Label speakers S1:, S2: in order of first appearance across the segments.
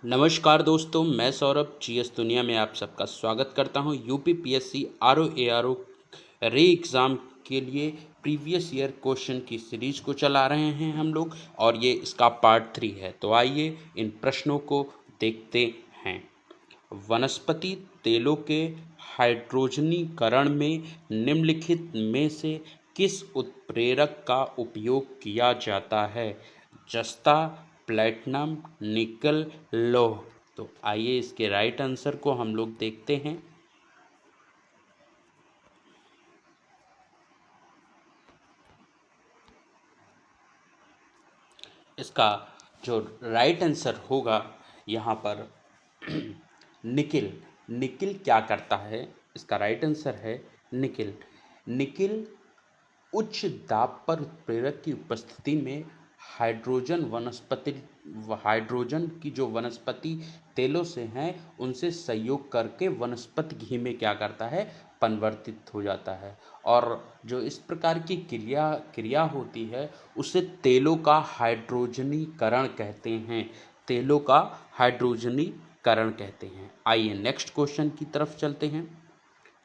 S1: नमस्कार दोस्तों, मैं सौरभ जीएस दुनिया में आप सबका स्वागत करता हूं। यूपी पीएससी आरओ एआरओ रे एग्ज़ाम के लिए प्रीवियस ईयर क्वेश्चन की सीरीज को चला रहे हैं हम लोग, और ये इसका पार्ट 3 है। तो आइए इन प्रश्नों को देखते हैं। वनस्पति तेलों के हाइड्रोजनीकरण में निम्नलिखित में से किस उत्प्रेरक का उपयोग किया जाता है? जस्ता, प्लैटिनम, निकल, लौह। तो आइए इसके राइट आंसर को हम लोग देखते हैं। इसका जो राइट आंसर होगा यहाँ पर निकिल। निकिल क्या करता है? इसका राइट आंसर है निकिल। निकिल उच्च दाब पर उत्प्रेरक की उपस्थिति में हाइड्रोजन की जो वनस्पति तेलों से हैं उनसे संयोग करके वनस्पति घी में क्या करता है? परिवर्तित हो जाता है। और जो इस प्रकार की क्रिया होती है उसे तेलों का हाइड्रोजनीकरण कहते हैं। तेलों का हाइड्रोजनीकरण कहते हैं। आइए नेक्स्ट क्वेश्चन की तरफ चलते हैं।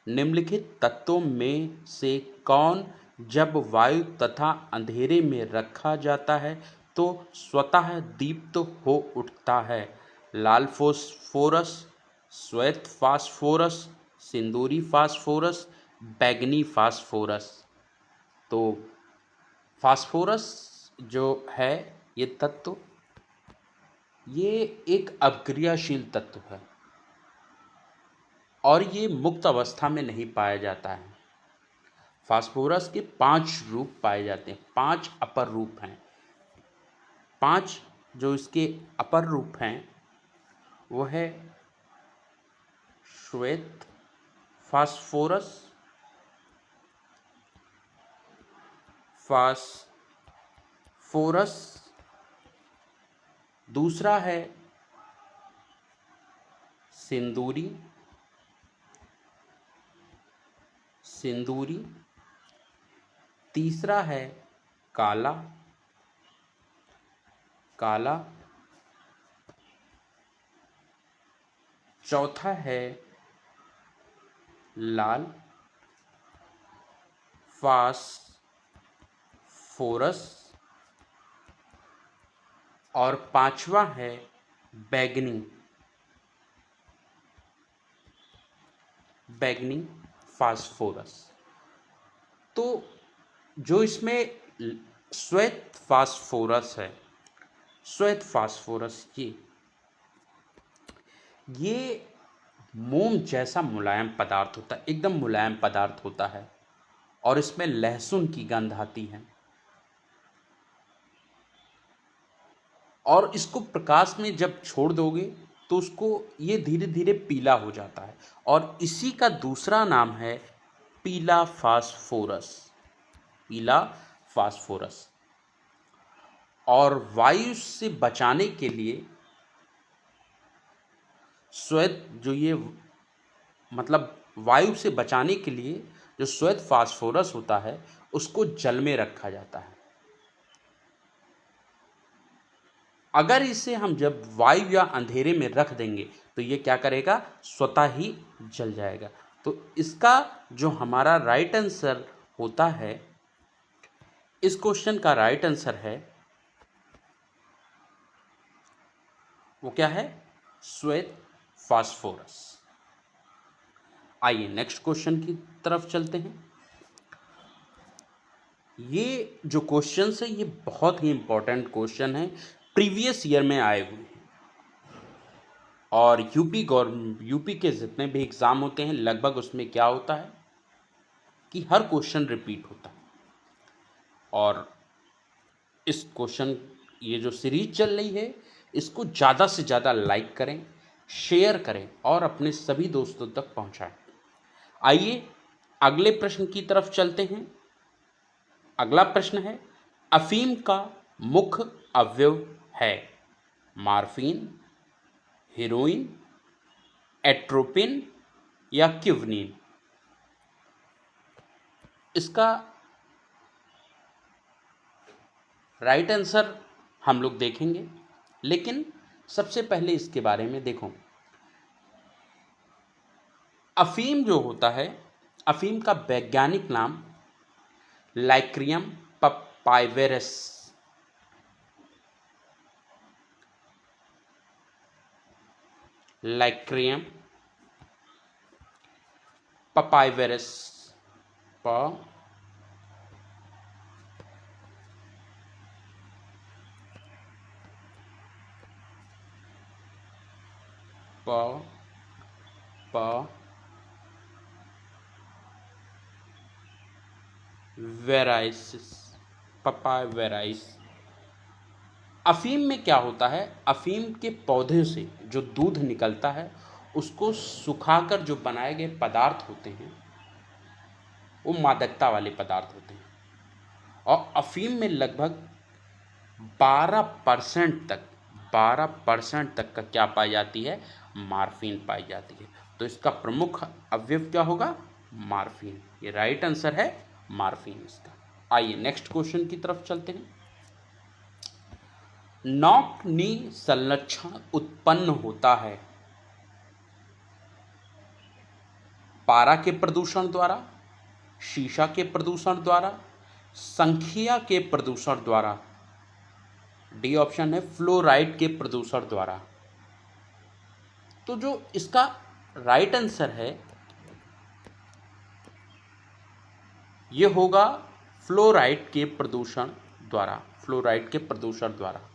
S1: निम्नलिखित तत्वों में से कौन जब वायु तथा अंधेरे में रखा जाता है तो स्वतः दीप्त हो उठता है? लाल फास्फोरस, श्वेत फास्फोरस, सिंदूरी फास्फोरस, बैंगनी फास्फोरस। तो फास्फोरस जो है ये तत्व, ये एक अपक्रियाशील तत्व है और ये मुक्त अवस्था में नहीं पाया जाता है। फास्फोरस के 5 रूप पाए जाते हैं, 5 अपर रूप हैं। 5 जो इसके अपर रूप हैं वो है श्वेत फास्फोरस, दूसरा है सिंदूरी, तीसरा है काला, चौथा है लाल फास्फोरस और पांचवा है बैंगनी फास्फोरस। तो जो इसमें श्वेत फास्फोरस है, ये मोम जैसा मुलायम पदार्थ होता है, एकदम मुलायम पदार्थ होता है और इसमें लहसुन की गंध आती है और इसको प्रकाश में जब छोड़ दोगे तो उसको ये धीरे धीरे पीला हो जाता है और इसी का दूसरा नाम है पीला फास्फोरस। और वायु से बचाने के लिए वायु से बचाने के लिए जो श्वेत फास्फोरस होता है उसको जल में रखा जाता है। अगर इसे हम जब वायु या अंधेरे में रख देंगे तो ये क्या करेगा? स्वतः ही जल जाएगा। तो इसका जो हमारा राइट आंसर होता है, इस क्वेश्चन का राइट आंसर है वो क्या है? श्वेत फास्फोरस। आइए नेक्स्ट क्वेश्चन की तरफ चलते हैं। ये जो क्वेश्चन है ये बहुत ही इंपॉर्टेंट क्वेश्चन है, प्रीवियस ईयर में आए हुए हैं और यूपी के जितने भी एग्ज़ाम होते हैं लगभग उसमें क्या होता है कि हर क्वेश्चन रिपीट होता है। और इस क्वेश्चन ये जो सीरीज चल रही है इसको ज़्यादा से ज़्यादा लाइक करें, शेयर करें और अपने सभी दोस्तों तक पहुंचाएं। आइए अगले प्रश्न की तरफ चलते हैं। अगला प्रश्न है, अफीम का मुख्य अवयव है? मार्फिन, हेरोइन, एट्रोपिन या क्यूवनीन? इसका राइट आंसर हम लोग देखेंगे, लेकिन सबसे पहले इसके बारे में देखो, अफीम जो होता है, अफीम का वैज्ञानिक नाम लाइक्रियम पपाइवेरस, लाइक्रियम पपाइवेरस, प प प वेराइसिस, पपाइवेराइस। अफीम में क्या होता है, अफीम के पौधे से जो दूध निकलता है उसको सुखाकर जो बनाए गए पदार्थ होते हैं वो मादकता वाले पदार्थ होते हैं, और अफीम में लगभग 12% तक 12% तक का क्या पाई जाती है, मार्फिन पाई जाती है। तो इसका प्रमुख अवयव क्या होगा, मार्फिन। ये राइट आंसर है मार्फिन इसका। आइए नेक्स्ट क्वेश्चन की तरफ चलते हैं। नॉक-नी संलक्षण उत्पन्न होता है पारा के प्रदूषण द्वारा, शीशा के प्रदूषण द्वारा, संख्या के प्रदूषण द्वारा। डी ऑप्शन है फ्लोराइड के प्रदूषण द्वारा। तो जो इसका राइट आंसर है ये होगा फ्लोराइड के प्रदूषण द्वारा, फ्लोराइड के प्रदूषण द्वारा।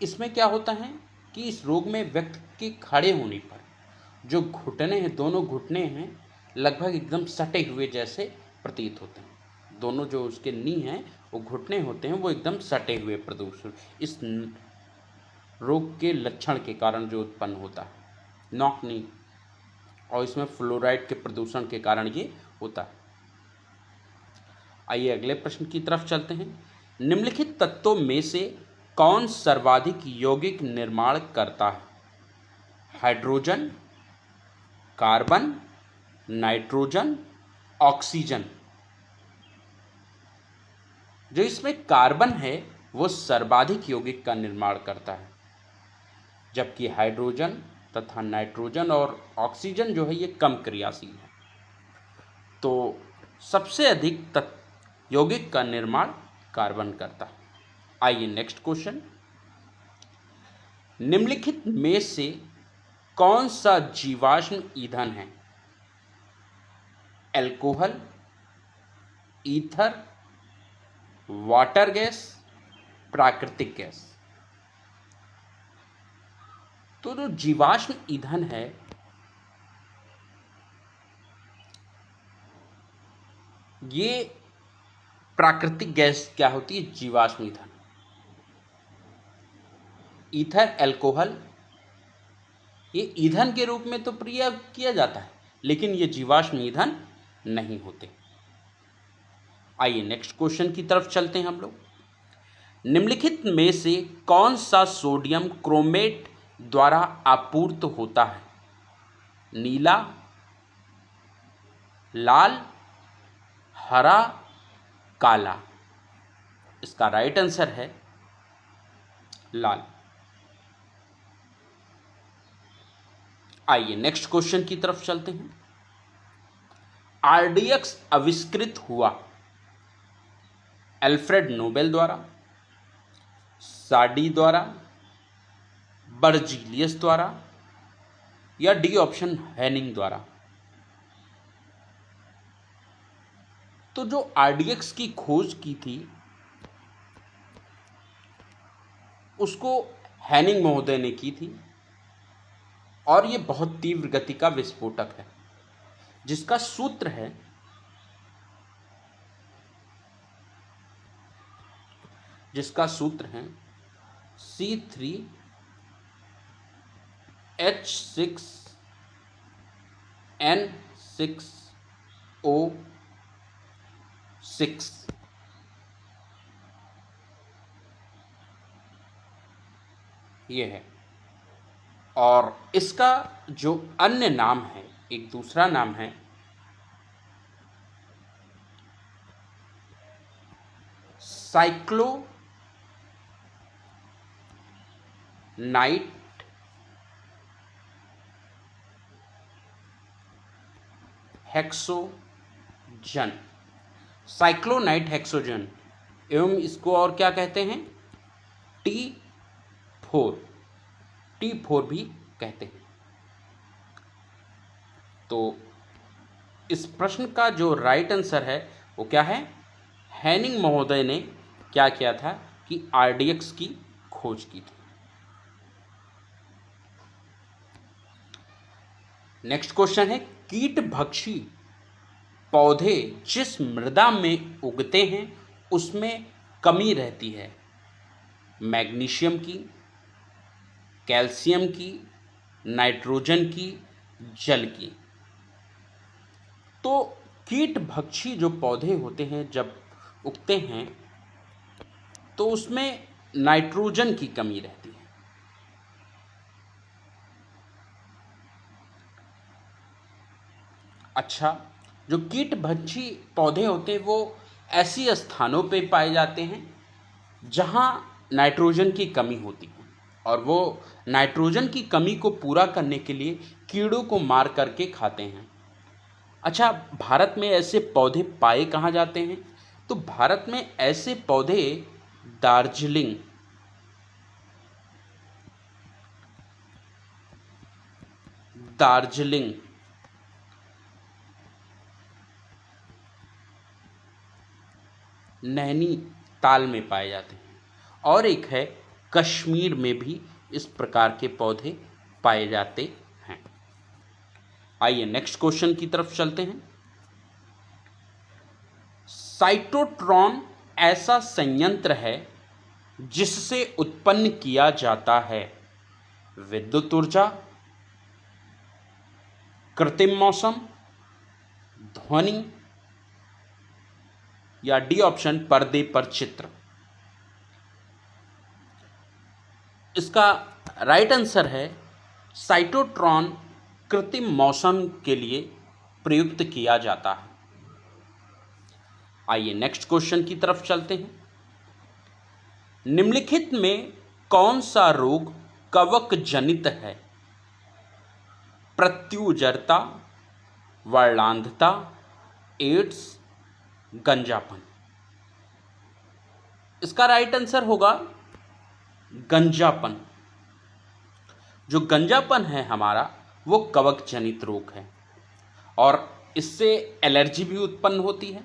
S1: इसमें क्या होता है कि इस रोग में व्यक्ति के खड़े होने पर जो घुटने हैं, दोनों घुटने हैं लगभग एकदम सटे हुए जैसे प्रतीत होते हैं। दोनों जो उसके नी हैं वो घुटने होते हैं, वो एकदम सटे हुए प्रदूषण इस रोग के लक्षण के कारण जो उत्पन्न होता है, नॉक नी, और इसमें फ्लोराइड के प्रदूषण के कारण ये होता है। आइए अगले प्रश्न की तरफ चलते हैं। निम्नलिखित तत्वों में से कौन सर्वाधिक यौगिक निर्माण करता है, हाइड्रोजन, कार्बन, नाइट्रोजन, ऑक्सीजन। जो इसमें कार्बन है वो सर्वाधिक यौगिक का निर्माण करता है, जबकि हाइड्रोजन तथा नाइट्रोजन और ऑक्सीजन जो है ये कम क्रियाशील है। तो सबसे अधिक यौगिक का निर्माण कार्बन करता है। आइए नेक्स्ट क्वेश्चन। निम्नलिखित में से कौन सा जीवाश्म ईंधन है, एल्कोहल, ईथर, वाटर गैस, प्राकृतिक गैस। तो जो जीवाश्म ईंधन है ये प्राकृतिक गैस क्या होती है, जीवाश्म ईंधन। ईथर, एल्कोहल ये ईंधन के रूप में तो प्रयोग किया जाता है, लेकिन ये जीवाश्म ईंधन नहीं होते। आइए नेक्स्ट क्वेश्चन की तरफ चलते हैं हम लोग। निम्नलिखित में से कौन सा सोडियम क्रोमेट द्वारा आपूर्त होता है, नीला, लाल, हरा, काला। इसका राइट आंसर है लाल। आइए नेक्स्ट क्वेश्चन की तरफ चलते हैं। आरडीएक्स आविष्कृत हुआ अल्फ्रेड नोबेल द्वारा, साडी द्वारा, बर्जीलियस द्वारा, या डी ऑप्शन हैनिंग द्वारा। तो जो आरडीएक्स की खोज की थी उसको हैनिंग महोदय ने की थी, और ये बहुत तीव्र गति का विस्फोटक है जिसका सूत्र है C3H6N6O6। ये है, और इसका जो अन्य नाम है, एक दूसरा नाम है नाइट हेक्सोजन, साइक्लोनाइट हेक्सोजन, एवं इसको और क्या कहते हैं, T4 भी कहते हैं। तो इस प्रश्न का जो राइट आंसर है वो क्या है, हैनिंग महोदय ने क्या किया था कि RDX की खोज की थी। नेक्स्ट क्वेश्चन है, कीट भक्षी पौधे जिस मृदा में उगते हैं उसमें कमी रहती है, मैग्नीशियम की, कैल्शियम की, नाइट्रोजन की, जल की। तो कीट भक्षी जो पौधे होते हैं जब उगते हैं तो उसमें नाइट्रोजन की कमी रहती है। अच्छा, जो कीट भक्षी पौधे होते हैं वो ऐसी स्थानों पे पाए जाते हैं जहाँ नाइट्रोजन की कमी होती है, और वो नाइट्रोजन की कमी को पूरा करने के लिए कीड़ों को मार करके खाते हैं। अच्छा, भारत में ऐसे पौधे पाए कहाँ जाते हैं, तो भारत में ऐसे पौधे दार्जिलिंग, दार्जिलिंग, नैनीताल में पाए जाते हैं, और एक है कश्मीर में भी इस प्रकार के पौधे पाए जाते हैं। आइए नेक्स्ट क्वेश्चन की तरफ चलते हैं। साइटोट्रॉन ऐसा संयंत्र है जिससे उत्पन्न किया जाता है विद्युत ऊर्जा, कृत्रिम मौसम, ध्वनि, या डी ऑप्शन पर्दे पर चित्र। इसका राइट आंसर है साइटोट्रॉन कृत्रिम मौसम के लिए प्रयुक्त किया जाता है। आइए नेक्स्ट क्वेश्चन की तरफ चलते हैं। निम्नलिखित में कौन सा रोग कवक जनित है, प्रत्युजरता, वर्णांधता, एड्स, गंजापन। इसका राइट आंसर होगा गंजापन। जो गंजापन है हमारा वो कवक जनित रोग है, और इससे एलर्जी भी उत्पन्न होती है।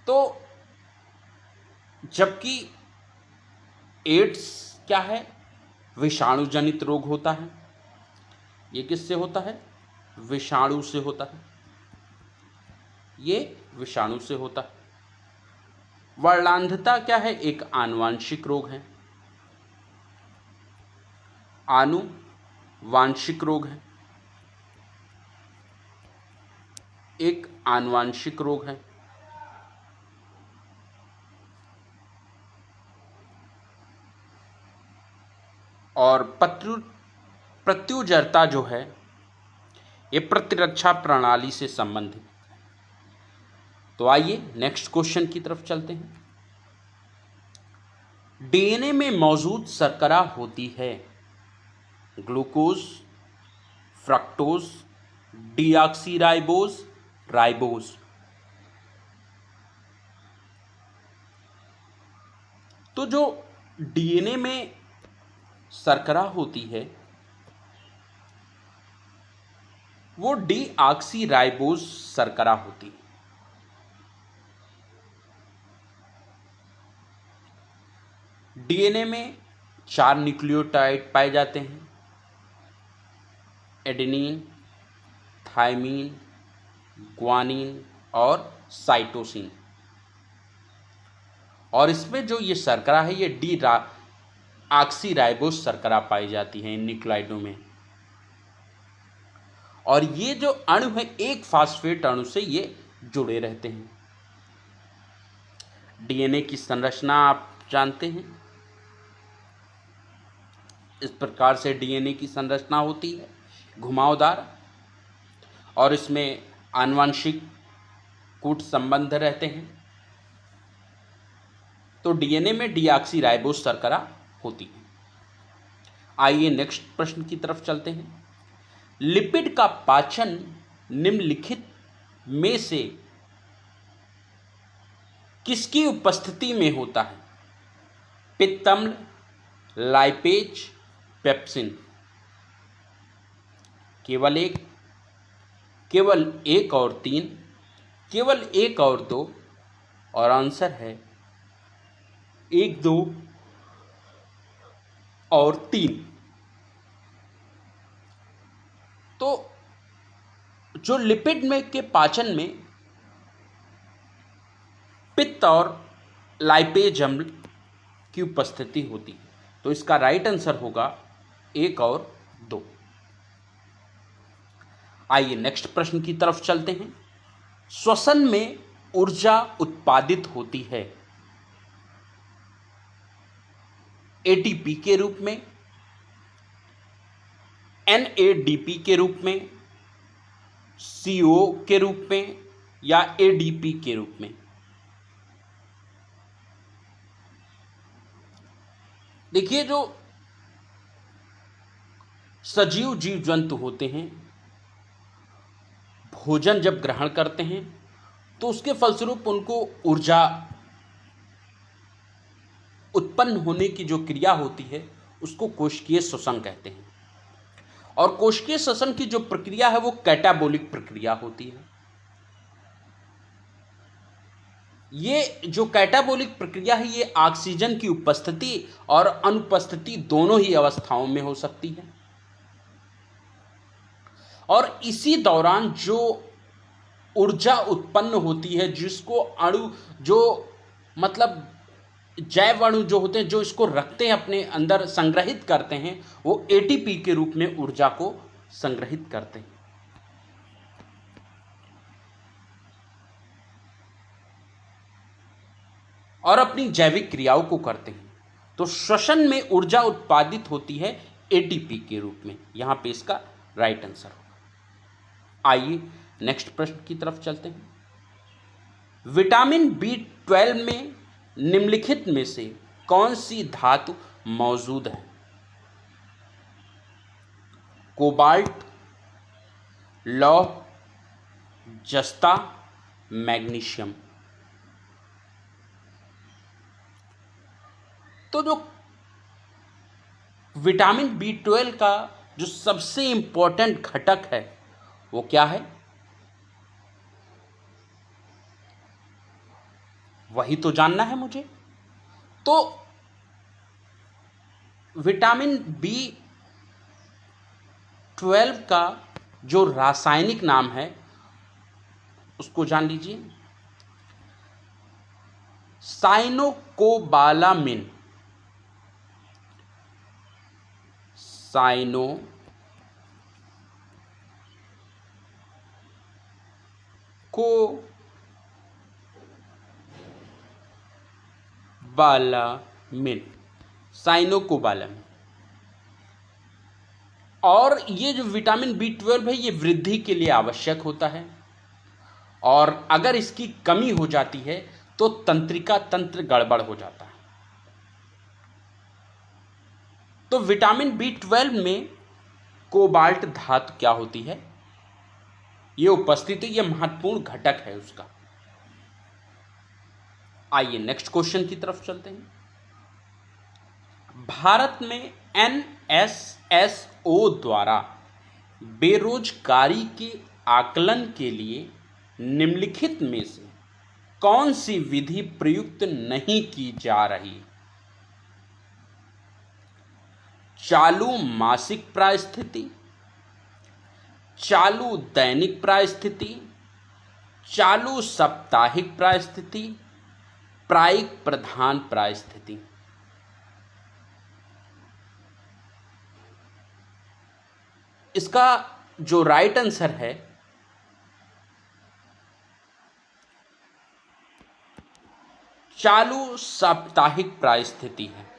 S1: तो जबकि एड्स क्या है, विषाणु जनित रोग होता है। ये किससे होता है, विषाणु से होता है, ये विषाणु से होता है। वर्णांधता क्या है, एक आनुवांशिक रोग है, आनुवांशिक रोग है, एक आनुवांशिक रोग है। और प्रत्युजरता जो है ये प्रतिरक्षा प्रणाली से संबंधित। तो आइए नेक्स्ट क्वेश्चन की तरफ चलते हैं। डीएनए में मौजूद शर्करा होती है ग्लूकोज, फ्रक्टोज, डीऑक्सीराइबोज, राइबोज। तो जो डीएनए में शर्करा होती है वो डीऑक्सीराइबोज शर्करा होती है। डीएनए में 4 न्यूक्लियोटाइड पाए जाते हैं, एडेनिन, थाइमीन, ग्वानिन और साइटोसिन। और इसमें जो ये शर्करा है ये डीऑक्सीराइबोज शर्करा पाई जाती है इन न्यूक्लाइडों में। और ये जो अणु है एक फास्फेट अणु से ये जुड़े रहते हैं। डीएनए की संरचना आप जानते हैं, इस प्रकार से डीएनए की संरचना होती है, घुमावदार, और इसमें आनुवंशिक कूट संबंध रहते हैं। तो डीएनए में डीऑक्सीराइबोस शर्करा होती है। आइए नेक्स्ट प्रश्न की तरफ चलते हैं। लिपिड का पाचन निम्नलिखित में से किसकी उपस्थिति में होता है? पित्त अम्ल, लाइपेज, पेप्सिन। केवल एक और तीन, केवल एक और दो, और आंसर है 1, 2 और 3। तो जो लिपिड में के पाचन में पित्त और लाइपेज अम्ल की उपस्थिति होती है, तो इसका राइट आंसर होगा 1 और 2। आइए नेक्स्ट प्रश्न की तरफ चलते हैं। श्वसन में ऊर्जा उत्पादित होती है एटीपी के रूप में, एनएडीपी के रूप में, सीओ के रूप में, या एडीपी के रूप में? देखिए, जो सजीव जीव जंतु होते हैं, भोजन जब ग्रहण करते हैं तो उसके फलस्वरूप उनको ऊर्जा उत्पन्न होने की जो क्रिया होती है उसको कोशिकीय श्वसन कहते हैं। और कोशिकीय श्वसन की जो प्रक्रिया है वो कैटाबोलिक प्रक्रिया होती है। ये जो कैटाबोलिक प्रक्रिया है ये ऑक्सीजन की उपस्थिति और अनुपस्थिति दोनों ही अवस्थाओं में हो सकती है। और इसी दौरान जो ऊर्जा उत्पन्न होती है, जिसको अणु जो मतलब जैव अणु जो होते हैं जो इसको रखते हैं अपने अंदर, संग्रहित करते हैं, वो एटीपी के रूप में ऊर्जा को संग्रहित करते हैं। और अपनी जैविक क्रियाओं को करते हैं। तो श्वसन में ऊर्जा उत्पादित होती है एटीपी के रूप में। यहां पे इसका राइट आंसर होगा। आइए नेक्स्ट प्रश्न की तरफ चलते हैं। विटामिन B12 में निम्नलिखित में से कौन सी धातु मौजूद है? कोबाल्ट, लौह, जस्ता, मैग्नीशियम। तो जो विटामिन B12 का जो सबसे इंपॉर्टेंट घटक है वो क्या है? वही तो जानना है मुझे। तो विटामिन B12 का जो रासायनिक नाम है उसको जान लीजिए, साइनोकोबालामिन। साइनोकोबालामिन। और ये जो विटामिन B12 है ये वृद्धि के लिए आवश्यक होता है, और अगर इसकी कमी हो जाती है तो तंत्रिका तंत्र गड़बड़ हो जाता है। तो विटामिन B12 में कोबाल्ट धातु क्या होती है? ये उपस्थिति, ये महत्वपूर्ण घटक है उसका। आइए नेक्स्ट क्वेश्चन की तरफ चलते हैं। भारत में NSSO द्वारा बेरोजगारी के आकलन के लिए निम्नलिखित में से कौन सी विधि प्रयुक्त नहीं की जा रही? चालू मासिक प्रायस्थिति, चालू दैनिक प्रायस्थिति, चालू साप्ताहिक प्रायस्थिति, प्रायिक प्रधान प्रायस्थिति। इसका जो राइट आंसर है चालू साप्ताहिक प्रायस्थिति है।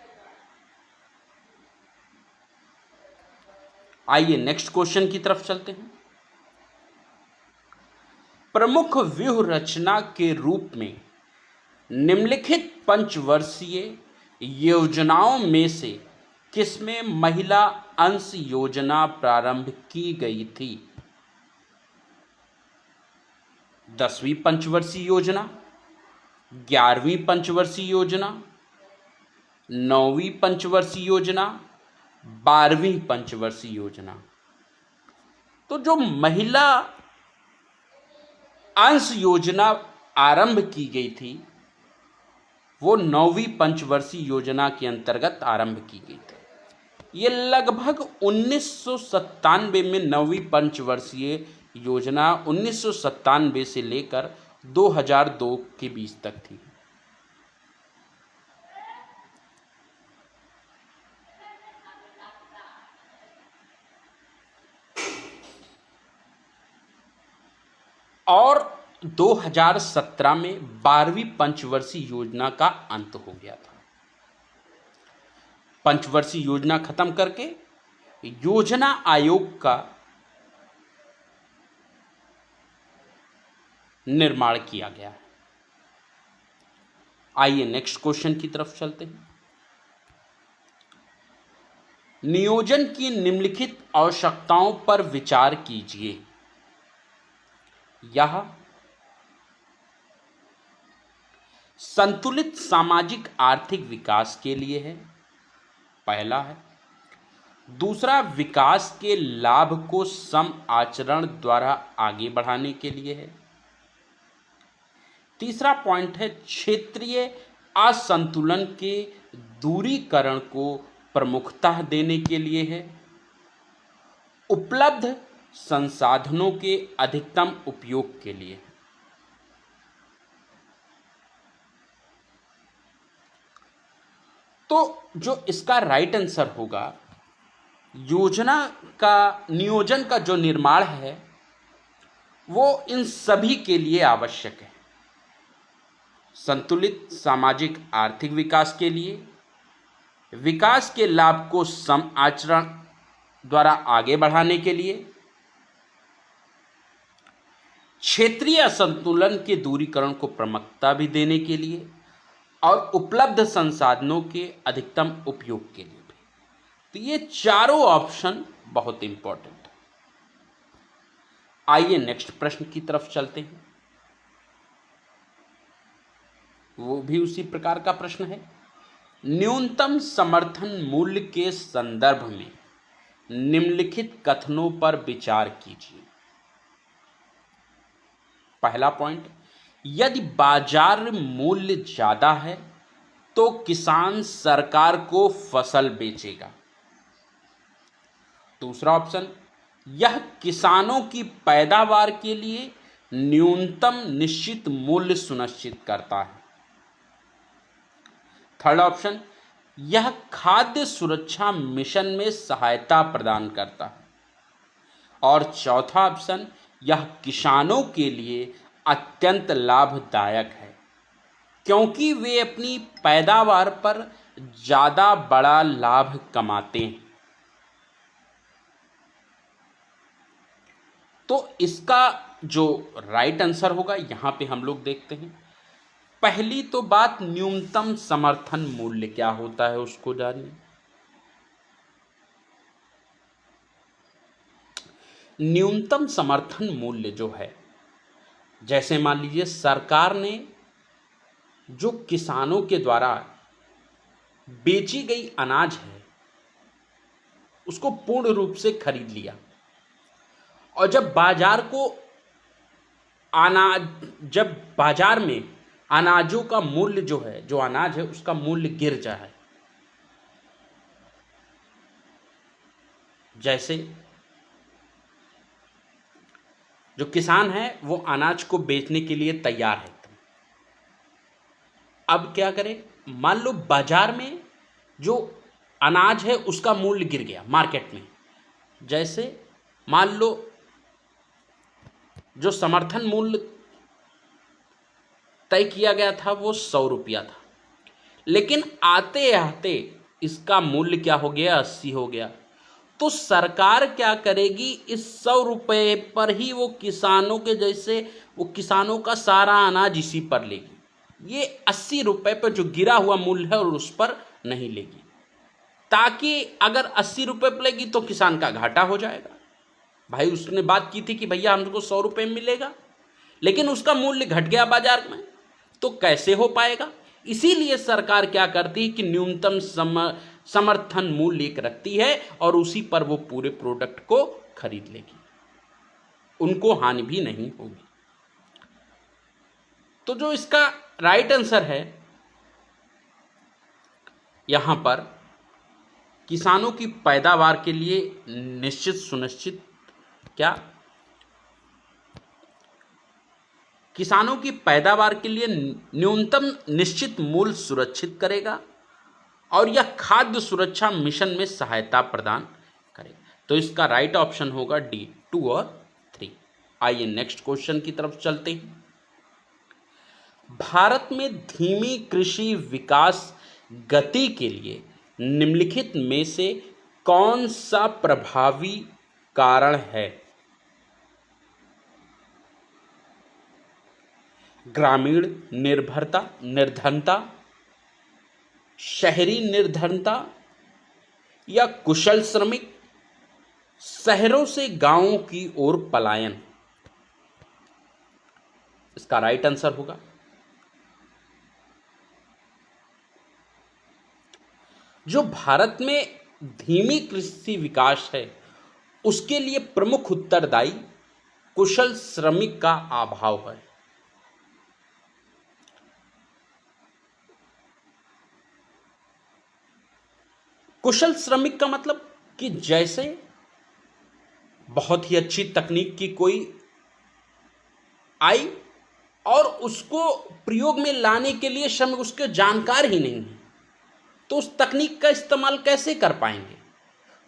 S1: आइए नेक्स्ट क्वेश्चन की तरफ चलते हैं। प्रमुख व्यूह रचना के रूप में निम्नलिखित पंचवर्षीय योजनाओं में से किसमें महिला अंश योजना प्रारंभ की गई थी? 10वीं पंचवर्षीय योजना, 11वीं पंचवर्षीय योजना, 9वीं पंचवर्षीय योजना, 12वीं पंचवर्षीय योजना। तो जो महिला अंश योजना आरंभ की गई थी वो 9वीं पंचवर्षीय योजना के अंतर्गत आरंभ की गई थी। ये लगभग 1997 में 9वीं पंचवर्षीय योजना 1997 से लेकर 2002 के बीच तक थी। और 2017 में 12वीं पंचवर्षीय योजना का अंत हो गया था। पंचवर्षीय योजना खत्म करके योजना आयोग का निर्माण किया गया है। आइए नेक्स्ट क्वेश्चन की तरफ चलते हैं। नियोजन की निम्नलिखित आवश्यकताओं पर विचार कीजिए। यह संतुलित सामाजिक आर्थिक विकास के लिए है, पहला है। दूसरा, विकास के लाभ को सम आचरण द्वारा आगे बढ़ाने के लिए है। तीसरा पॉइंट है क्षेत्रीय असंतुलन के दूरीकरण को प्रमुखता देने के लिए है। उपलब्ध संसाधनों के अधिकतम उपयोग के लिए। तो जो इसका राइट आंसर होगा, योजना का नियोजन का जो निर्माण है वो इन सभी के लिए आवश्यक है। संतुलित सामाजिक आर्थिक विकास के लिए, विकास के लाभ को सम आचरण द्वारा आगे बढ़ाने के लिए, क्षेत्रीय असंतुलन के दूरीकरण को प्रमुखता भी देने के लिए और उपलब्ध संसाधनों के अधिकतम उपयोग के लिए भी। तो ये चारों ऑप्शन बहुत इंपॉर्टेंट है। आइए नेक्स्ट प्रश्न की तरफ चलते हैं। वो भी उसी प्रकार का प्रश्न है। न्यूनतम समर्थन मूल्य के संदर्भ में निम्नलिखित कथनों पर विचार कीजिए। पहला पॉइंट, यदि बाजार मूल्य ज्यादा है तो किसान सरकार को फसल बेचेगा। दूसरा ऑप्शन, यह किसानों की पैदावार के लिए न्यूनतम निश्चित मूल्य सुनिश्चित करता है। थर्ड ऑप्शन, यह खाद्य सुरक्षा मिशन में सहायता प्रदान करता है। और चौथा ऑप्शन, यह किसानों के लिए अत्यंत लाभदायक है क्योंकि वे अपनी पैदावार पर ज्यादा बड़ा लाभ कमाते हैं। तो इसका जो राइट आंसर होगा यहां पे हम लोग देखते हैं। पहली तो बात, न्यूनतम समर्थन मूल्य क्या होता है उसको जानिए। न्यूनतम समर्थन मूल्य जो है, जैसे मान लीजिए सरकार ने जो किसानों के द्वारा बेची गई अनाज है उसको पूर्ण रूप से खरीद लिया और जब बाजार में अनाजों का मूल्य जो है, जो अनाज है उसका मूल्य गिर जाए, जैसे जो किसान है वो अनाज को बेचने के लिए तैयार है, अब क्या करे, मान लो बाजार में जो अनाज है उसका मूल्य गिर गया मार्केट में। जैसे मान लो जो समर्थन मूल्य तय किया गया था वो 100 रुपया था, लेकिन आते आते इसका मूल्य क्या हो गया, 80 हो गया। तो सरकार क्या करेगी, इस 100 रुपये पर ही वो किसानों के, जैसे वो किसानों का सारा अनाज इसी पर लेगी। ये 80 रुपए पर जो गिरा हुआ मूल्य है और उस पर नहीं लेगी, ताकि अगर 80 रुपए पर लेगी तो किसान का घाटा हो जाएगा। भाई उसने बात की थी कि भैया हमको 100 रुपए में मिलेगा, लेकिन उसका मूल्य घट गया बाजार में, तो कैसे हो पाएगा। इसीलिए सरकार क्या करती है कि न्यूनतम समर्थन मूल्य एक रखती है और उसी पर वो पूरे प्रोडक्ट को खरीद लेगी, उनको हानि भी नहीं होगी। तो जो इसका राइट आंसर है यहां पर, किसानों की पैदावार के लिए निश्चित सुनिश्चित क्या, किसानों की पैदावार के लिए न्यूनतम निश्चित मूल्य सुरक्षित करेगा और यह खाद्य सुरक्षा मिशन में सहायता प्रदान करेगा। तो इसका राइट ऑप्शन होगा डी, 2 और 3। आइए नेक्स्ट क्वेश्चन की तरफ चलते हैं। भारत में धीमी कृषि विकास गति के लिए निम्नलिखित में से कौन सा प्रभावी कारण है। ग्रामीण निर्धनता, शहरी निर्धनता या कुशल श्रमिक, शहरों से गांवों की ओर पलायन। इसका राइट आंसर होगा जो भारत में धीमी कृषि विकास है उसके लिए प्रमुख उत्तरदायी कुशल श्रमिक का अभाव है। कुशल श्रमिक का मतलब कि जैसे बहुत ही अच्छी तकनीक की कोई आई और उसको प्रयोग में लाने के लिए श्रमिक उसके जानकार ही नहीं है, तो उस तकनीक का इस्तेमाल कैसे कर पाएंगे।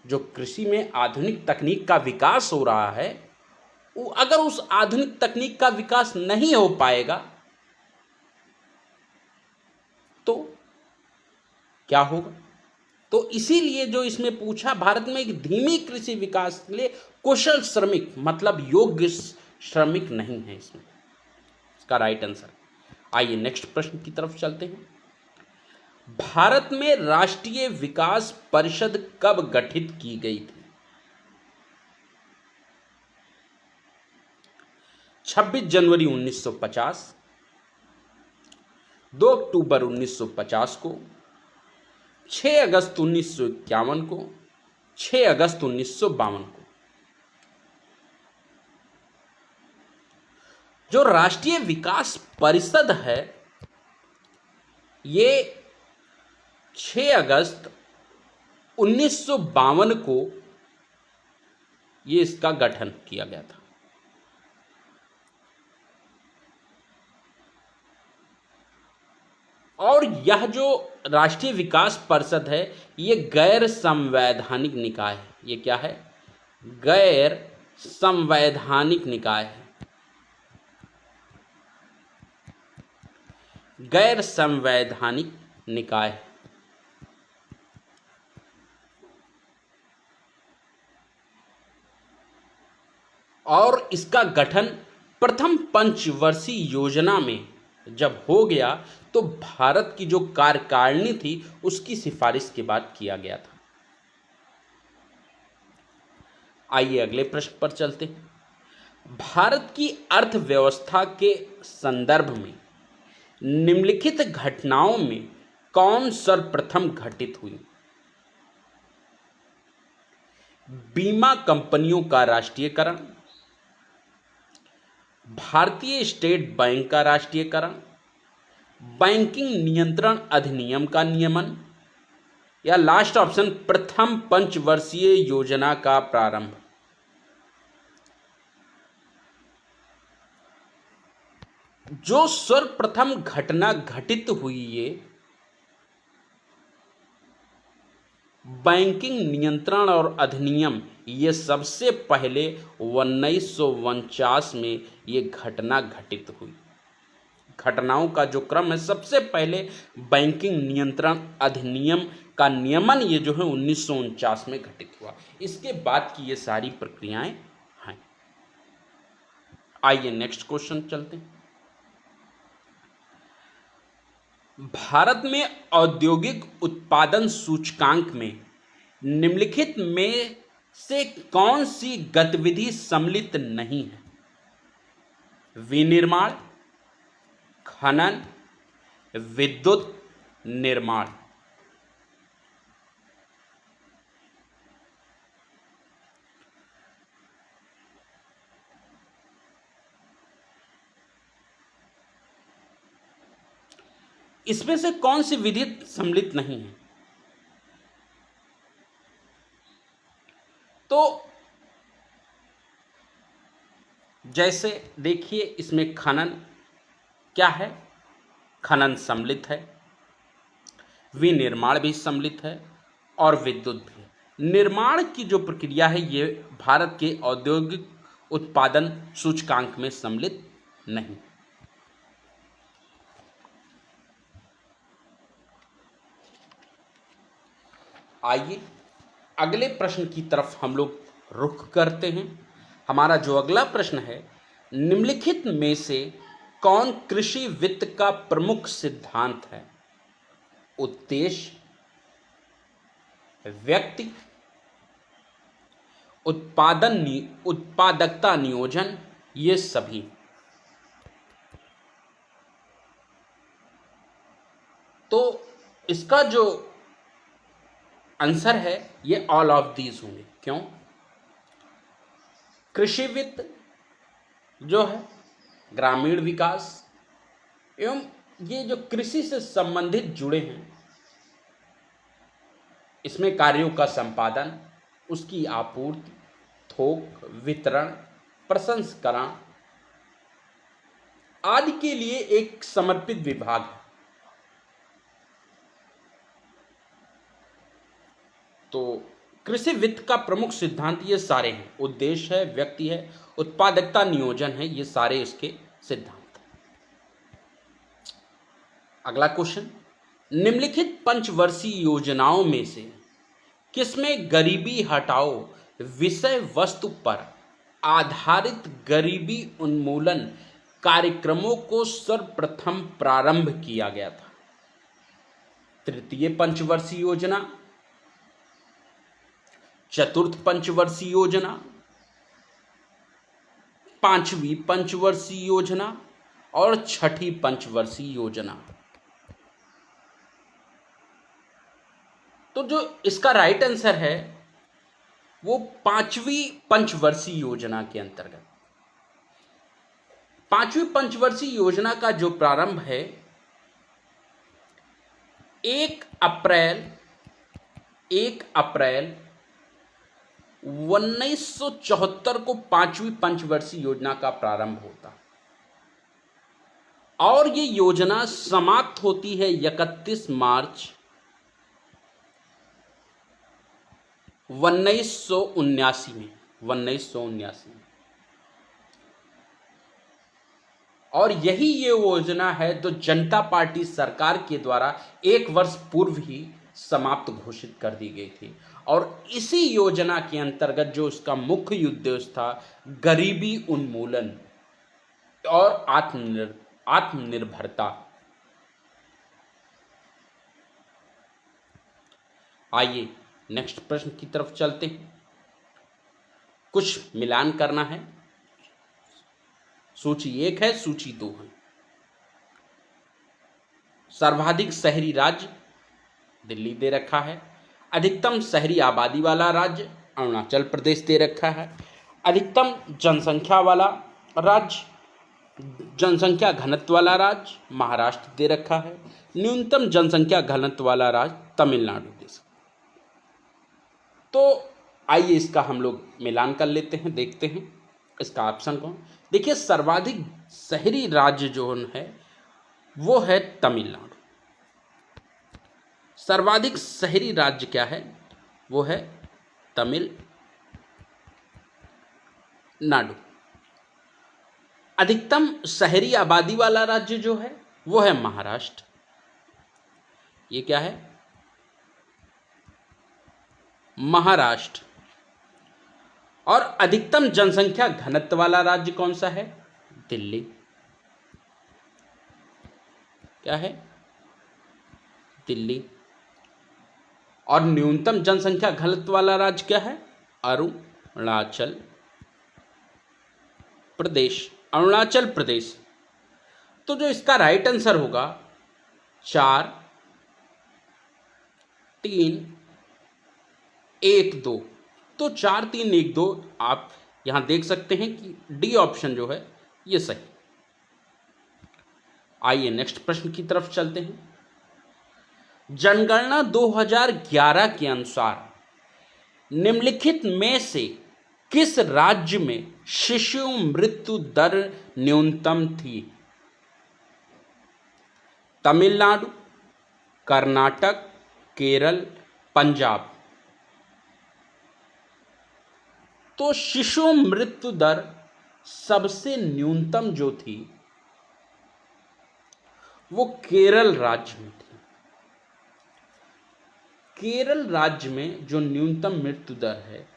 S1: जो कृषि में आधुनिक तकनीक का विकास हो रहा है, अगर उस आधुनिक तकनीक का विकास नहीं हो पाएगा तो क्या होगा। तो इसीलिए जो इसमें पूछा, भारत में एक धीमी कृषि विकास के लिए कुशल श्रमिक मतलब योग्य श्रमिक नहीं है इसमें, इसका राइट आंसर। आइए नेक्स्ट प्रश्न की तरफ चलते हैं। भारत में राष्ट्रीय विकास परिषद कब गठित की गई थी। 26 जनवरी 1950, 2 अक्टूबर 1950 को, 6 अगस्त 1951 को, 6 अगस्त 1952 को। जो राष्ट्रीय विकास परिषद है ये 6 अगस्त 1952 को ये इसका गठन किया गया था। और यह जो राष्ट्रीय विकास परिषद है ये गैर संवैधानिक निकाय है। ये क्या है? गैर संवैधानिक निकाय है। गैर संवैधानिक निकाय है। और इसका गठन प्रथम पंचवर्षीय योजना में जब हो गया तो भारत की जो कार्यकारिणी थी उसकी सिफारिश के बाद किया गया था। आइए अगले प्रश्न पर चलते हैं। भारत की अर्थव्यवस्था के संदर्भ में निम्नलिखित घटनाओं में कौन सर्वप्रथम घटित हुई। बीमा कंपनियों का राष्ट्रीयकरण, भारतीय स्टेट बैंक का राष्ट्रीयकरण, बैंकिंग नियंत्रण अधिनियम का नियमन, या लास्ट ऑप्शन प्रथम पंचवर्षीय योजना का प्रारंभ। जो सर्वप्रथम घटना घटित हुई ये बैंकिंग नियंत्रण और अधिनियम, ये सबसे पहले 1949 में ये घटना घटित हुई। घटनाओं का जो क्रम है, सबसे पहले बैंकिंग नियंत्रण अधिनियम का नियमन ये जो है 1949 में घटित हुआ। इसके बाद की ये सारी प्रक्रियाएं हैं। आइए नेक्स्ट क्वेश्चन चलते हैं। भारत में औद्योगिक उत्पादन सूचकांक में निम्नलिखित में से कौन सी गतिविधि सम्मिलित नहीं है? विनिर्माण, खनन, विद्युत निर्माण। इसमें से कौन सी विधि सम्मिलित नहीं है? तो जैसे देखिए, इसमें खनन क्या है? खनन सम्मिलित है, विनिर्माण भी सम्मिलित है और विद्युत भी है। निर्माण की जो प्रक्रिया है ये भारत के औद्योगिक उत्पादन सूचकांक में सम्मिलित नहीं। आइए अगले प्रश्न की तरफ हम लोग रुख करते हैं। हमारा जो अगला प्रश्न है, निम्नलिखित में से कौन कृषि वित्त का प्रमुख सिद्धांत है? उद्देश्य, व्यक्ति, उत्पादकता नियोजन, ये सभी। तो इसका जो आंसर है ये ऑल ऑफ दीज होंगे। क्यों? कृषि वित्त जो है ग्रामीण विकास एवं ये जो कृषि से संबंधित जुड़े हैं, इसमें कार्यों का संपादन, उसकी आपूर्ति, थोक, वितरण, प्रसंस्करण आदि के लिए एक समर्पित विभाग है। तो कृषि वित्त का प्रमुख सिद्धांत ये सारे हैं। उद्देश्य है, व्यक्ति है, उत्पादकता नियोजन है, ये सारे इसके सिद्धांत। अगला क्वेश्चन, निम्नलिखित पंचवर्षीय योजनाओं में से किसमें गरीबी हटाओ विषय वस्तु पर आधारित गरीबी उन्मूलन कार्यक्रमों को सर्वप्रथम प्रारंभ किया गया था? तृतीय पंचवर्षीय योजना, चतुर्थ पंचवर्षीय योजना, पांचवी पंचवर्षीय योजना और छठी पंचवर्षीय योजना। तो जो इसका राइट आंसर है वो पांचवी पंचवर्षीय योजना के अंतर्गत। पांचवी पंचवर्षीय योजना का जो प्रारंभ है 1 अप्रैल 1974 को पांचवी पंचवर्षीय योजना का प्रारंभ होता और ये योजना समाप्त होती है 31 मार्च 1979 में। और यही ये योजना है जो जनता पार्टी सरकार के द्वारा 1 वर्ष पूर्व ही समाप्त घोषित कर दी गई थी। और इसी योजना के अंतर्गत जो इसका मुख्य उद्देश्य था, गरीबी उन्मूलन और आत्मनिर्भरता। आइए नेक्स्ट प्रश्न की तरफ चलते हैं। कुछ मिलान करना है। सूची 1 है, सूची 2 है। सर्वाधिक शहरी राज्य दिल्ली दे रखा है। अधिकतम शहरी आबादी वाला राज्य अरुणाचल प्रदेश दे रखा है। अधिकतम जनसंख्या वाला राज्य, जनसंख्या घनत्व वाला राज्य महाराष्ट्र दे रखा है। न्यूनतम जनसंख्या घनत्व वाला राज्य तमिलनाडु दे सकता। तो आइए इसका हम लोग मिलान कर लेते हैं, देखते हैं इसका ऑप्शन कौन। देखिए, सर्वाधिक शहरी राज्य जो है वो है तमिलनाडु। सर्वाधिक शहरी राज्य क्या है? वो है तमिलनाडु। अधिकतम शहरी आबादी वाला राज्य जो है वो है महाराष्ट्र। ये क्या है? महाराष्ट्र। और अधिकतम जनसंख्या घनत्व वाला राज्य कौन सा है? दिल्ली। क्या है? दिल्ली। और न्यूनतम जनसंख्या घनत्व वाला राज्य क्या है? अरुणाचल प्रदेश। अरुणाचल प्रदेश। तो जो इसका राइट आंसर होगा 4 3 1 2। तो 4 3 1 2 आप यहां देख सकते हैं कि डी ऑप्शन जो है ये सही। आइए नेक्स्ट प्रश्न की तरफ चलते हैं। जनगणना 2011 के अनुसार निम्नलिखित में से किस राज्य में शिशु मृत्यु दर न्यूनतम थी? तमिलनाडु, कर्नाटक, केरल, पंजाब। तो शिशु मृत्यु दर सबसे न्यूनतम जो थी वो केरल राज्य में थी। केरल राज्य में जो न्यूनतम मृत्यु दर है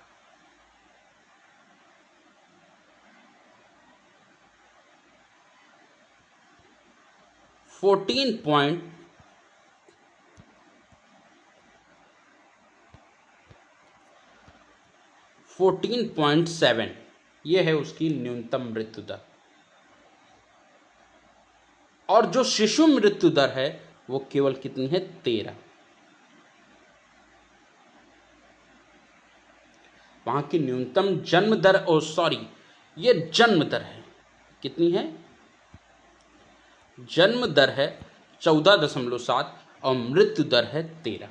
S1: 14.7 ये है उसकी न्यूनतम मृत्यु दर। और जो शिशु मृत्यु दर है वो केवल कितनी है? 13। वहां की न्यूनतम जन्म दर, ये जन्म दर है, कितनी है? जन्म दर है 14.7 और मृत्यु दर है 13।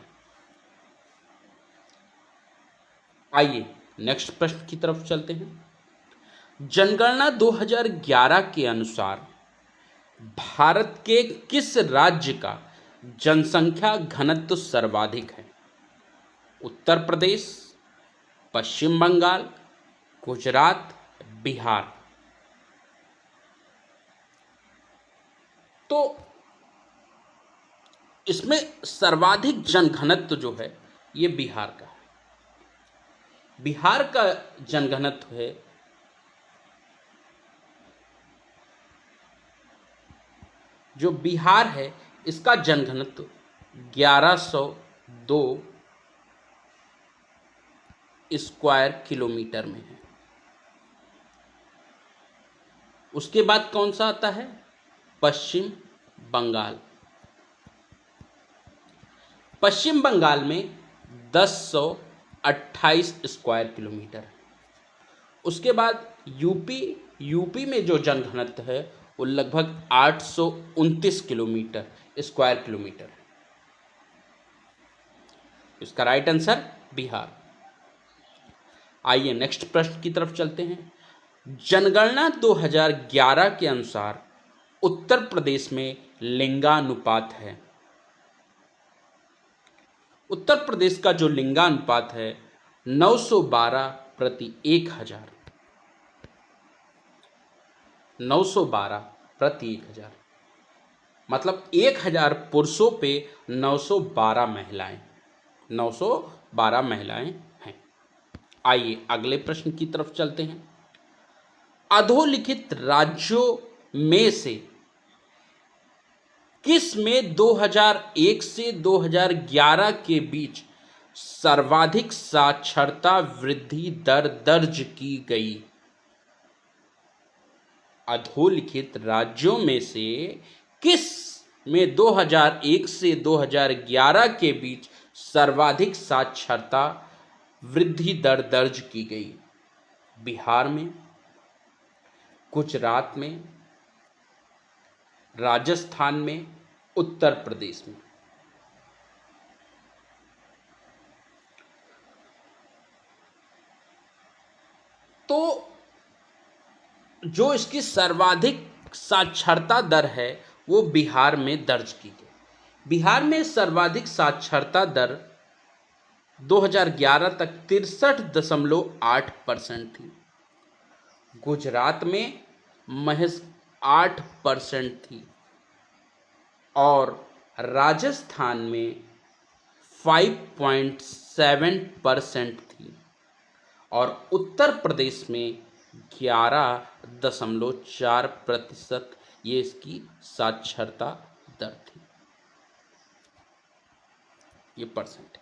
S1: आइए नेक्स्ट प्रश्न की तरफ चलते हैं। जनगणना 2011 के अनुसार भारत के किस राज्य का जनसंख्या घनत्व सर्वाधिक है? उत्तर प्रदेश, पश्चिम बंगाल, गुजरात, बिहार। तो इसमें सर्वाधिक जनघनत्व जो है ये बिहार का है। बिहार का जनघनत्व है 1102 स्क्वायर किलोमीटर में है। उसके बाद कौन सा आता है? पश्चिम बंगाल। पश्चिम बंगाल में 1028 स्क्वायर किलोमीटर है। उसके बाद यूपी में जो जनघनत्व है वो लगभग 829 स्क्वायर किलोमीटर है। इसका राइट आंसर बिहार। आइए नेक्स्ट प्रश्न की तरफ चलते हैं। जनगणना 2011 के अनुसार उत्तर प्रदेश में लिंगानुपात है। उत्तर प्रदेश का जो लिंगानुपात है 912 प्रति 1000। 912 प्रति 1000 मतलब 1000 पुरुषों पे 912 महिलाएं। 912 महिलाएं हैं। आइए अगले प्रश्न की तरफ चलते हैं। अधोलिखित राज्यों में से किस में 2001 से 2011 के बीच सर्वाधिक साक्षरता वृद्धि दर दर्ज की गई? अधोलिखित राज्यों में से किस में 2001 से 2011 के बीच सर्वाधिक साक्षरता वृद्धि दर दर्ज की गई? बिहार में, गुजरात में, राजस्थान में, उत्तर प्रदेश में। तो जो इसकी सर्वाधिक साक्षरता दर है वो बिहार में दर्ज की गई। बिहार में सर्वाधिक साक्षरता दर 2011 तक 63.8% थी। गुजरात में महज 8% थी और राजस्थान में 5.7% थी और उत्तर प्रदेश में 11.4% ये इसकी साक्षरता दर थी। ये परसेंट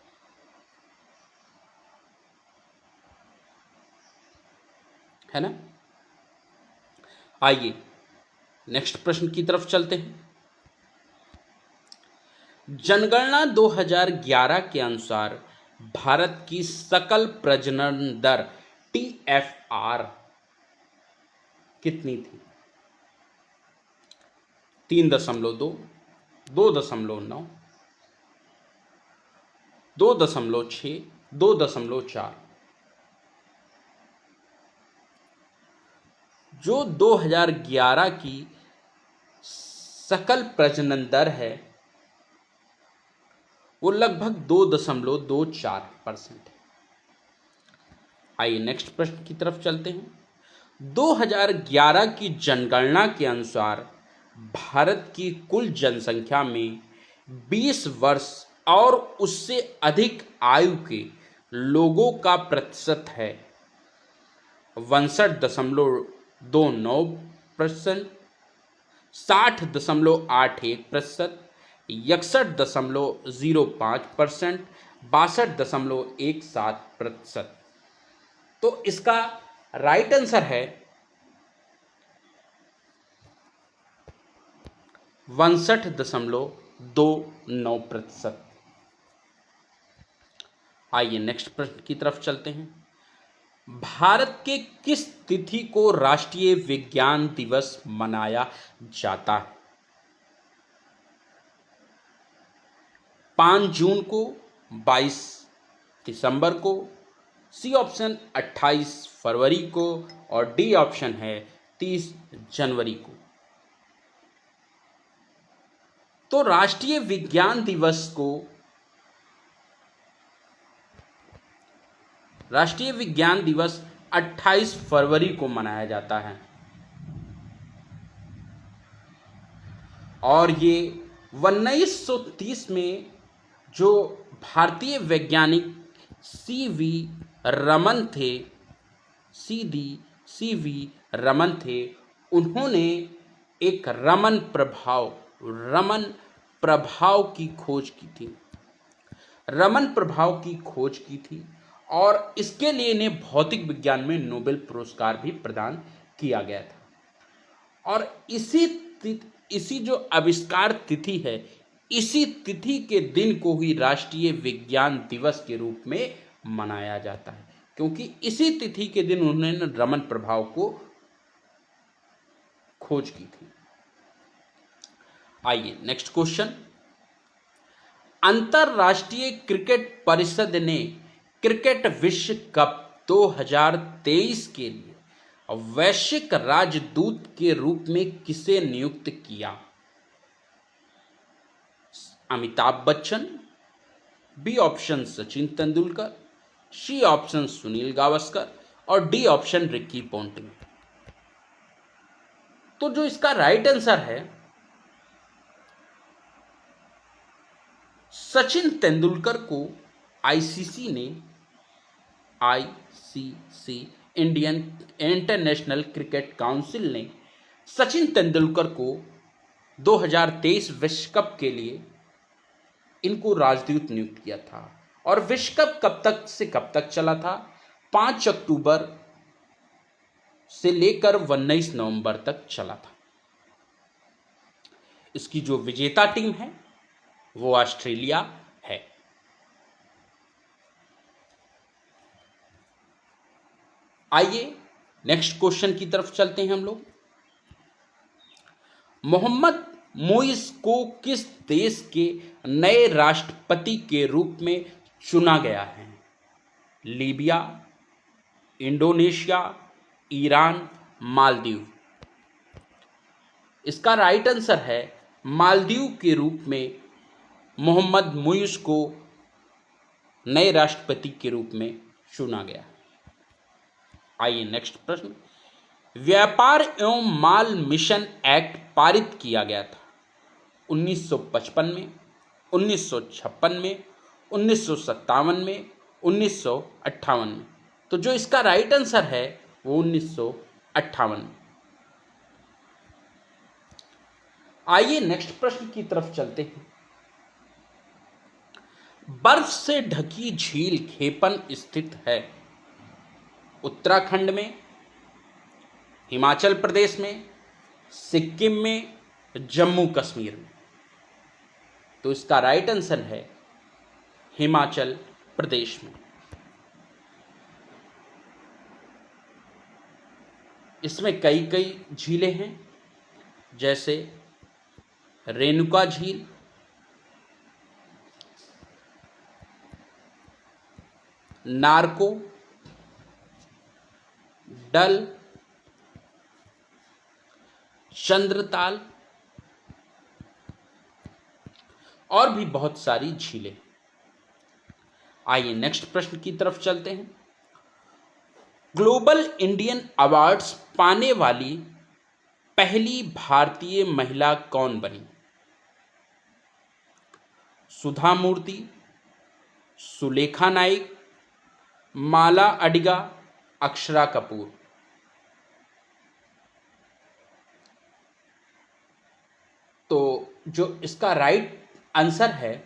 S1: है ना। आइए नेक्स्ट प्रश्न की तरफ चलते हैं। जनगणना 2011 के अनुसार भारत की सकल प्रजनन दर TFR कितनी थी? 3.2, 2.9, 2.6, 2.4। जो 2011 की सकल प्रजनन दर है वो लगभग 2.24% है। आइए नेक्स्ट प्रश्न की तरफ चलते हैं। 2011 की जनगणना के अनुसार भारत की कुल जनसंख्या में 20 वर्ष और उससे अधिक आयु के लोगों का प्रतिशत है 62.29%, 60.81%, 61.05%, 62.17%। तो इसका राइट आंसर है 62.29%। आइए नेक्स्ट प्रश्न की तरफ चलते हैं। भारत के किस तिथि को राष्ट्रीय विज्ञान दिवस मनाया जाता है? 5 जून को, 22 दिसंबर को, सी ऑप्शन 28 फरवरी को और डी ऑप्शन है 30 जनवरी को। तो राष्ट्रीय विज्ञान दिवस को राष्ट्रीय विज्ञान दिवस 28 फरवरी को मनाया जाता है और ये 1930 में जो भारतीय वैज्ञानिक सी वी रमन थे उन्होंने एक रमन प्रभाव की खोज की थी। रमन प्रभाव की खोज की थी और इसके लिए इन्हें भौतिक विज्ञान में नोबेल पुरस्कार भी प्रदान किया गया था। और इसी जो आविष्कार तिथि है, इसी तिथि के दिन को ही राष्ट्रीय विज्ञान दिवस के रूप में मनाया जाता है, क्योंकि इसी तिथि के दिन उन्होंने रमन प्रभाव को खोज की थी। आइए नेक्स्ट क्वेश्चन। अंतरराष्ट्रीय क्रिकेट परिषद ने क्रिकेट विश्व कप 2023 के लिए वैश्विक राजदूत के रूप में किसे नियुक्त किया? Amitabh Bachchan, B option Sachin Tendulkar, C option Sunil Gavaskar और डी ऑप्शन रिकी पोंटिंग। तो जो इसका राइट आंसर है सचिन तेंदुलकर को ICC Indian international cricket council ने सचिन तेंदुलकर को 2023 विश्व कप के लिए इनको राजदूत नियुक्त किया था। और विश्व कप कब तक से कब तक चला था? 5 अक्टूबर से लेकर 19 नवंबर तक चला था। इसकी जो विजेता टीम है वो ऑस्ट्रेलिया है। आइए नेक्स्ट क्वेश्चन की तरफ चलते हैं हम लोग। मोहम्मद मुइज़ को किस देश के नए राष्ट्रपति के रूप में चुना गया है? Libya, Indonesia, Iran, Maldives. इसका राइट आंसर है मालदीव के रूप में मोहम्मद मुइज़ को नए राष्ट्रपति के रूप में चुना गया। आइए नेक्स्ट प्रश्न। व्यापार एवं माल मिशन एक्ट पारित किया गया था 1955 में, 1956 में, 1957 में, 1958 में। तो जो इसका राइट आंसर है वो 1958 में। आइए नेक्स्ट प्रश्न की तरफ चलते हैं। बर्फ से ढकी झील खेपन स्थित है? उत्तराखंड में, हिमाचल प्रदेश में, सिक्किम में, जम्मू कश्मीर में? तो इसका राइट आंसर है हिमाचल प्रदेश में। इसमें कई कई झीलें हैं, जैसे रेणुका झील, नारको, डल, चंद्रताल और भी बहुत सारी झीलें। आइए नेक्स्ट प्रश्न की तरफ चलते हैं। ग्लोबल इंडियन अवार्ड्स पाने वाली पहली भारतीय महिला कौन बनी? सुधा मूर्ति, सुलेखा नाइक, माला अडिगा, अक्षरा कपूर? तो जो इसका राइट आंसर है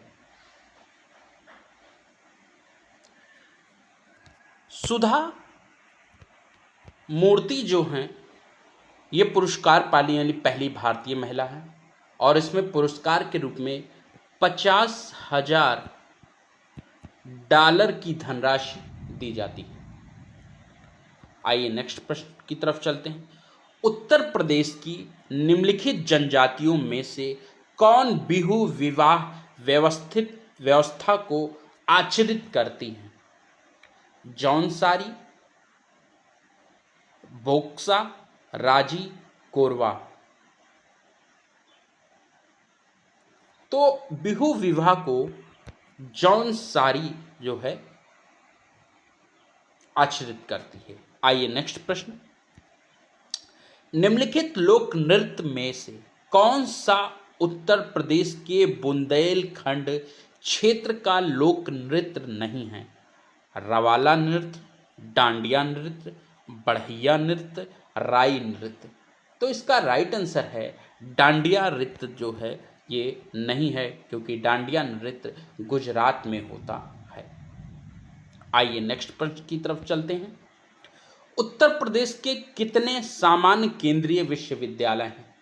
S1: सुधा मूर्ति जो हैं ये पुरस्कार पाने वाली पहली भारतीय महिला है और इसमें पुरस्कार के रूप में $50,000 की धनराशि दी जाती है। आइए नेक्स्ट प्रश्न की तरफ चलते हैं। उत्तर प्रदेश की निम्नलिखित जनजातियों में से कौन बिहू विवाह व्यवस्था को आचरित करती है? जौनसारी, बोक्सा, राजी, कोरवा? तो बिहू विवाह को जौनसारी जो है आचरित करती है। आइए नेक्स्ट प्रश्न। निम्नलिखित लोक नृत्य में से कौन सा उत्तर प्रदेश के बुंदेलखंड क्षेत्र का लोक नृत्य नहीं है? रवाला नृत्य, डांडिया नृत्य, बढ़िया नृत्य, राई नृत्य? तो इसका राइट आंसर है डांडिया नृत्य जो है ये नहीं है, क्योंकि डांडिया नृत्य गुजरात में होता है। आइए नेक्स्ट प्रश्न की तरफ चलते हैं। उत्तर प्रदेश के कितने सामान्य केंद्रीय विश्वविद्यालय हैं?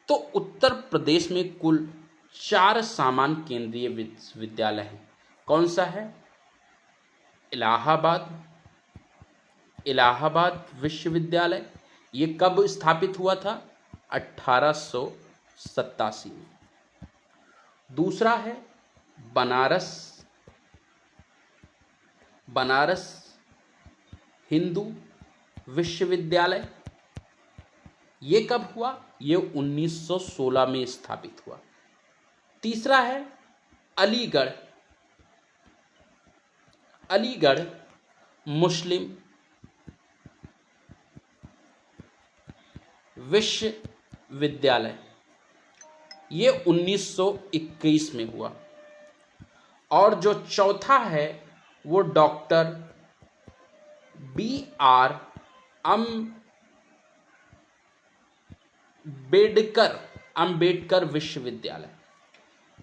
S1: तो उत्तर प्रदेश में कुल 4 सामान्य केंद्रीय विश्वविद्यालय हैं। कौन सा है? इलाहाबाद विश्वविद्यालय। ये कब स्थापित हुआ था? 1887 में। दूसरा है बनारस हिंदू विश्वविद्यालय। ये कब हुआ? ये 1916 में स्थापित हुआ। तीसरा है अलीगढ़ मुस्लिम विश्वविद्यालय। ये 1921 में हुआ। और जो चौथा है वो डॉक्टर B.R. अंबेडकर विश्वविद्यालय।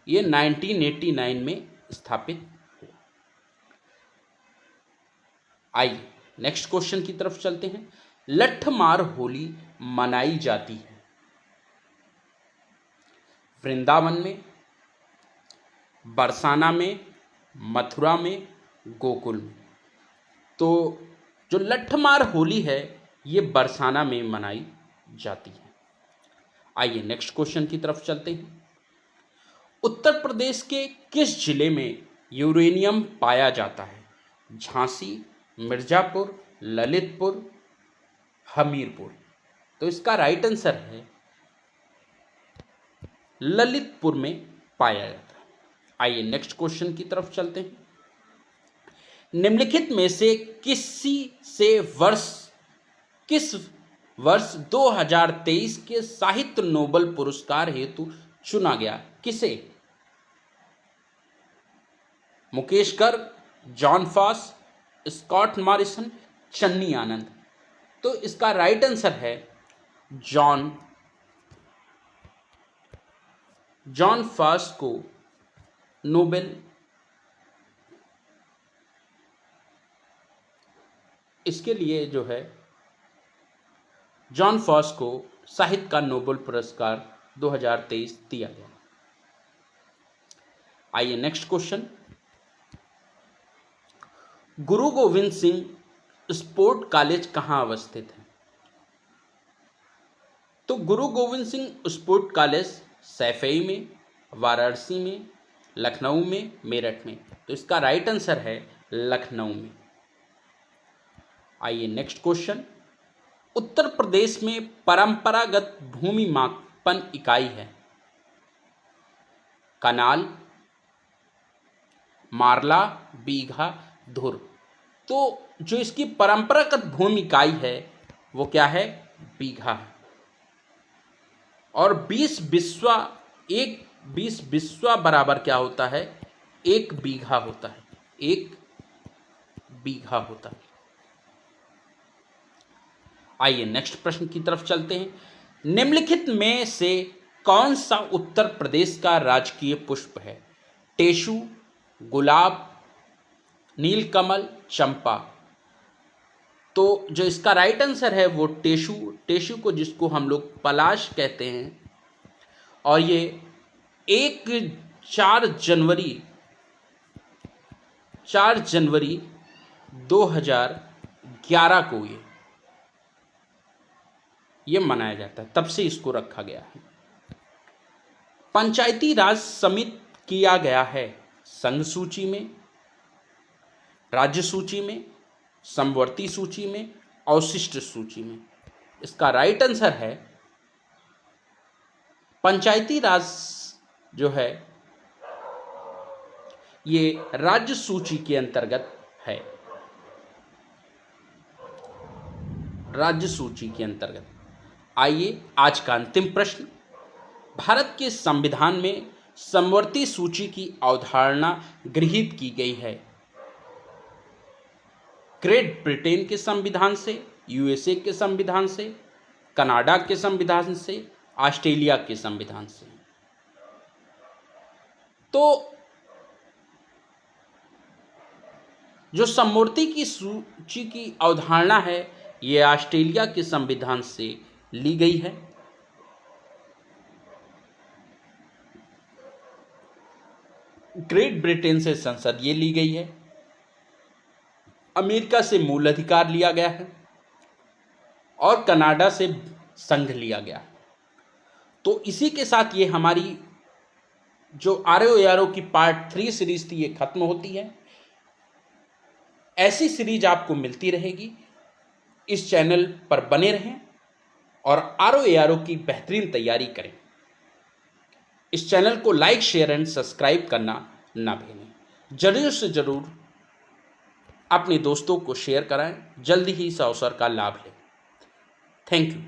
S1: ये 1989 में स्थापित हुआ। आइए नेक्स्ट क्वेश्चन की तरफ चलते हैं। लठमार होली मनाई जाती है वृंदावन में, बरसाना में, मथुरा में, गोकुल में? तो जो लठमार होली है ये बरसाना में मनाई जाती है। आइए नेक्स्ट क्वेश्चन की तरफ चलते हैं। उत्तर प्रदेश के किस जिले में यूरेनियम पाया जाता है? झांसी, मिर्जापुर, ललितपुर, हमीरपुर? तो इसका राइट आंसर है ललितपुर में पाया जाता है। आइए नेक्स्ट क्वेश्चन की तरफ चलते हैं। निम्नलिखित में से किस वर्ष 2023 के साहित्य नोबेल पुरस्कार हेतु चुना गया? किसे? Mukesh Garg, Jon Fosse, Scott Morrison, Channi Anand? तो इसका राइट आंसर है जॉन फॉस को नोबेल इसके लिए जो है जॉन फॉस को साहित्य का नोबेल पुरस्कार 2023 दिया गया। आइए नेक्स्ट क्वेश्चन। गुरु गोविंद सिंह स्पोर्ट कॉलेज कहाँ अवस्थित है? तो गुरु गोविंद सिंह स्पोर्ट कॉलेज सैफई में, वाराणसी में, लखनऊ में, मेरठ में। तो इसका राइट आंसर है लखनऊ में। आइए नेक्स्ट क्वेश्चन। उत्तर प्रदेश में परंपरागत भूमि मापन इकाई है? कनाल, मारला, बीघा, धुर। तो जो इसकी परंपरागत भूमि इकाई है वो क्या है? बीघा है। और 20 बिस्वा बराबर क्या होता है? 1 बीघा होता है। 1 बीघा होता है। आइए नेक्स्ट प्रश्न की तरफ चलते हैं। निम्नलिखित में से कौन सा उत्तर प्रदेश का राजकीय पुष्प है? टेसु, गुलाब, नीलकमल, चंपा। तो जो इसका राइट आंसर है वो टेसु को जिसको हम लोग पलाश कहते हैं, और ये 4 जनवरी 2011 को ये मनाया जाता है, तब से इसको रखा गया है। पंचायती राज समित किया गया है संघ सूची में, राज्य सूची में, समवर्ती सूची में, अवशिष्ट सूची में। इसका राइट आंसर है पंचायती राज जो है ये राज्य सूची के अंतर्गत है। राज्य सूची के अंतर्गत। आइए आज का अंतिम प्रश्न। भारत के संविधान में समवर्ती सूची की अवधारणा गृहीत की गई है? ग्रेट ब्रिटेन के संविधान से, यूएसए के संविधान से, कनाडा के संविधान से, ऑस्ट्रेलिया के संविधान से। तो जो समवर्ती की सूची की अवधारणा है ये ऑस्ट्रेलिया के संविधान से ली गई है। ग्रेट ब्रिटेन से संसद ये ली गई है। अमेरिका से मूल अधिकार लिया गया है और कनाडा से संघ लिया गया। तो इसी के साथ ये हमारी जो ROARO की पार्ट 3 सीरीज थी ये खत्म होती है। ऐसी सीरीज आपको मिलती रहेगी। इस चैनल पर बने रहें और ROARO की बेहतरीन तैयारी करें। इस चैनल को लाइक, शेयर एंड सब्सक्राइब करना ना भूलें। जरूर से जरूर अपने दोस्तों को शेयर कराएं। जल्दी ही इस अवसर का लाभ लें। Thank you.